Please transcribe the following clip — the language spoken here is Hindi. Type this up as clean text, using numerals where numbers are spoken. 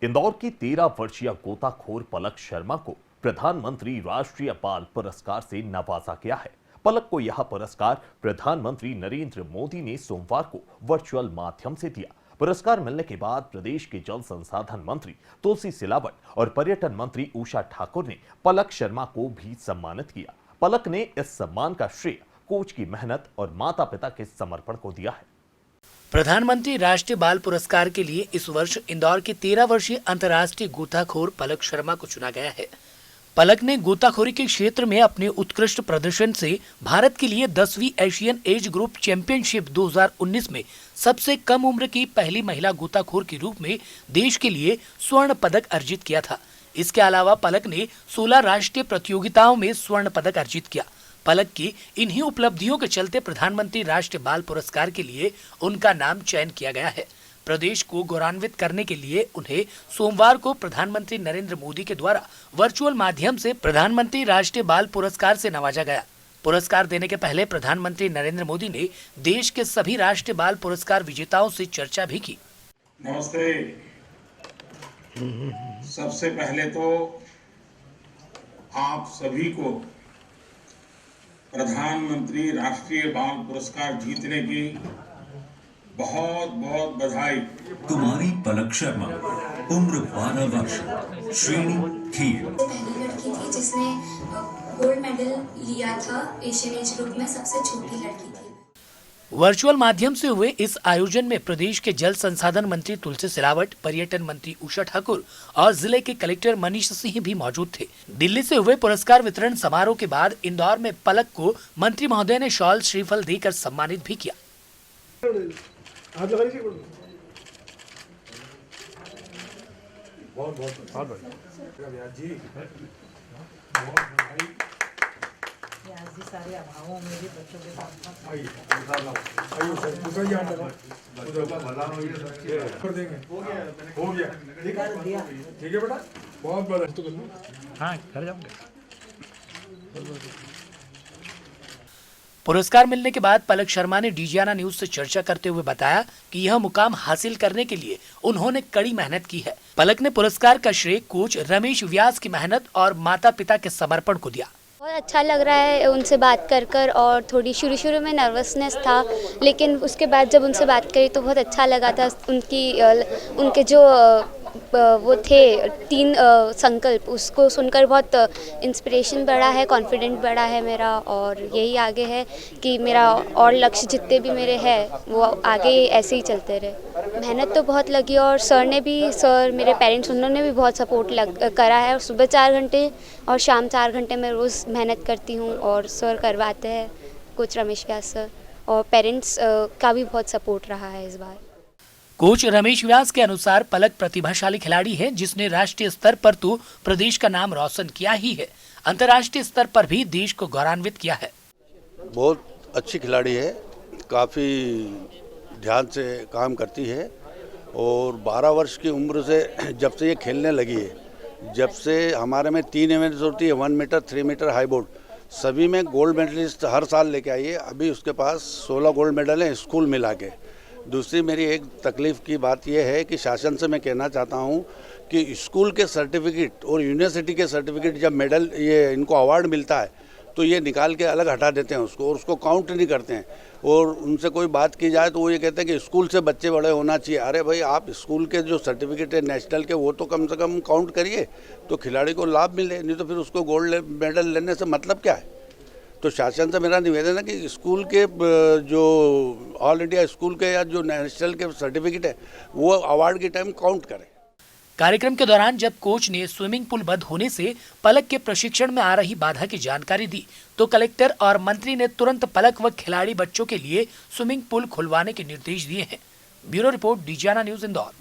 इंदौर की 13 वर्षीय गोताखोर पलक शर्मा को प्रधानमंत्री राष्ट्रीय बाल पुरस्कार से नवाजा गया है। पलक को यह पुरस्कार प्रधानमंत्री नरेंद्र मोदी ने सोमवार को वर्चुअल माध्यम से दिया। पुरस्कार मिलने के बाद प्रदेश के जल संसाधन मंत्री तुलसी सिलावट और पर्यटन मंत्री उषा ठाकुर ने पलक शर्मा को भी सम्मानित किया। पलक ने इस सम्मान का श्रेय कोच की मेहनत और माता पिता के समर्पण को दिया है। प्रधानमंत्री राष्ट्रीय बाल पुरस्कार के लिए इस वर्ष इंदौर की 13 वर्षीय अंतर्राष्ट्रीय गोताखोर पलक शर्मा को चुना गया है। पलक ने गोताखोरी के क्षेत्र में अपने उत्कृष्ट प्रदर्शन से भारत के लिए 10वीं एशियन एज ग्रुप चैंपियनशिप 2019 में सबसे कम उम्र की पहली महिला गोताखोर के रूप में देश के लिए स्वर्ण पदक अर्जित किया था। इसके अलावा पलक ने 16 राष्ट्रीय प्रतियोगिताओं में स्वर्ण पदक अर्जित किया। पलक की इन्हीं उपलब्धियों के चलते प्रधानमंत्री राष्ट्रीय बाल पुरस्कार के लिए उनका नाम चयन किया गया है। प्रदेश को गौरवान्वित करने के लिए उन्हें सोमवार को प्रधानमंत्री नरेंद्र मोदी के द्वारा वर्चुअल माध्यम से प्रधानमंत्री राष्ट्रीय बाल पुरस्कार से नवाजा गया। पुरस्कार देने के पहले प्रधानमंत्री नरेंद्र मोदी ने देश के सभी राष्ट्रीय बाल पुरस्कार विजेताओं से चर्चा भी की। नमस्ते। सबसे पहले तो आप सभी को प्रधानमंत्री राष्ट्रीय बाल पुरस्कार जीतने की बहुत बहुत बधाई। कुमारी पलक शर्मा, उम्र 12 वर्ष, श्रेणी खेल। पहली लड़की थी जिसने गोल्ड मेडल लिया था एशियन एज ग्रुप में, सबसे छोटी लड़की थी। वर्चुअल माध्यम से हुए इस आयोजन में प्रदेश के जल संसाधन मंत्री तुलसी सिलावट, पर्यटन मंत्री उषा ठाकुर और जिले के कलेक्टर मनीष सिंह भी मौजूद थे। दिल्ली से हुए पुरस्कार वितरण समारोह के बाद इंदौर में पलक को मंत्री महोदय ने शॉल श्रीफल देकर सम्मानित भी किया। सारे अभावों में भी बच्चों के साथ हो गया ठीक है बेटा, बहुत हाँ कर जाऊंगा। पुरस्कार मिलने के बाद पलक शर्मा ने डीजियाना न्यूज से चर्चा करते हुए बताया कि यह मुकाम हासिल करने के लिए उन्होंने कड़ी मेहनत की है। पलक ने पुरस्कार का श्रेय कोच रमेश व्यास की मेहनत और माता पिता के समर्पण को दिया। बहुत अच्छा लग रहा है उनसे बात कर और थोड़ी शुरू में नर्वसनेस था, लेकिन उसके बाद जब उनसे बात करी तो बहुत अच्छा लगा था। उनके जो वो थे 3 संकल्प, उसको सुनकर बहुत इंस्पिरेशन बढ़ा है, कॉन्फिडेंट बढ़ा है मेरा। और यही आगे है कि मेरा और लक्ष्य जितने भी मेरे हैं वो आगे ऐसे ही चलते रहे। मेहनत तो बहुत लगी और सर मेरे पेरेंट्स उन्होंने भी बहुत सपोर्ट करा है। और सुबह 4 घंटे और शाम 4 घंटे मैं रोज़ मेहनत करती हूँ और सर करवाते हैं, कोच रमेश व्यास सर, और पेरेंट्स का भी बहुत सपोर्ट रहा है इस बार। कोच रमेश व्यास के अनुसार पलक प्रतिभाशाली खिलाड़ी है जिसने राष्ट्रीय स्तर पर तो प्रदेश का नाम रोशन किया ही है, अंतर्राष्ट्रीय स्तर पर भी देश को गौरवान्वित किया है। बहुत अच्छी खिलाड़ी है, काफ़ी ध्यान से काम करती है और 12 वर्ष की उम्र से जब से ये खेलने लगी है, जब से हमारे में 3 इवेंट्स होती है, 1 मीटर, 3 मीटर हाई बोर्ड, सभी में गोल्ड मेडलिस्ट हर साल लेके आई है। अभी उसके पास 16 गोल्ड मेडल हैं स्कूल मिला के। दूसरी मेरी एक तकलीफ़ की बात यह है कि शासन से मैं कहना चाहता हूं कि स्कूल के सर्टिफिकेट और यूनिवर्सिटी के सर्टिफिकेट जब मेडल ये इनको अवार्ड मिलता है तो ये निकाल के अलग हटा देते हैं उसको, और उसको काउंट नहीं करते हैं। और उनसे कोई बात की जाए तो वो ये कहते हैं कि स्कूल से बच्चे बड़े होना चाहिए। अरे भाई, आप स्कूल के जो सर्टिफिकेट है नेशनल के वो तो कम से कम काउंट करिए तो खिलाड़ी को लाभ मिले, नहीं तो फिर उसको गोल्ड मेडल लेने से मतलब क्या है। तो शासन से मेरा निवेदन है कि स्कूल के जो ऑल इंडिया स्कूल के या जो नेशनल के सर्टिफिकेट है वो अवार्ड के टाइम काउंट करें। कार्यक्रम के दौरान जब कोच ने स्विमिंग पूल बंद होने से पलक के प्रशिक्षण में आ रही बाधा की जानकारी दी तो कलेक्टर और मंत्री ने तुरंत पलक व खिलाड़ी बच्चों के लिए स्विमिंग पूल खुलवाने के निर्देश दिए हैं। ब्यूरो रिपोर्ट, डीजियाना न्यूज, इंदौर।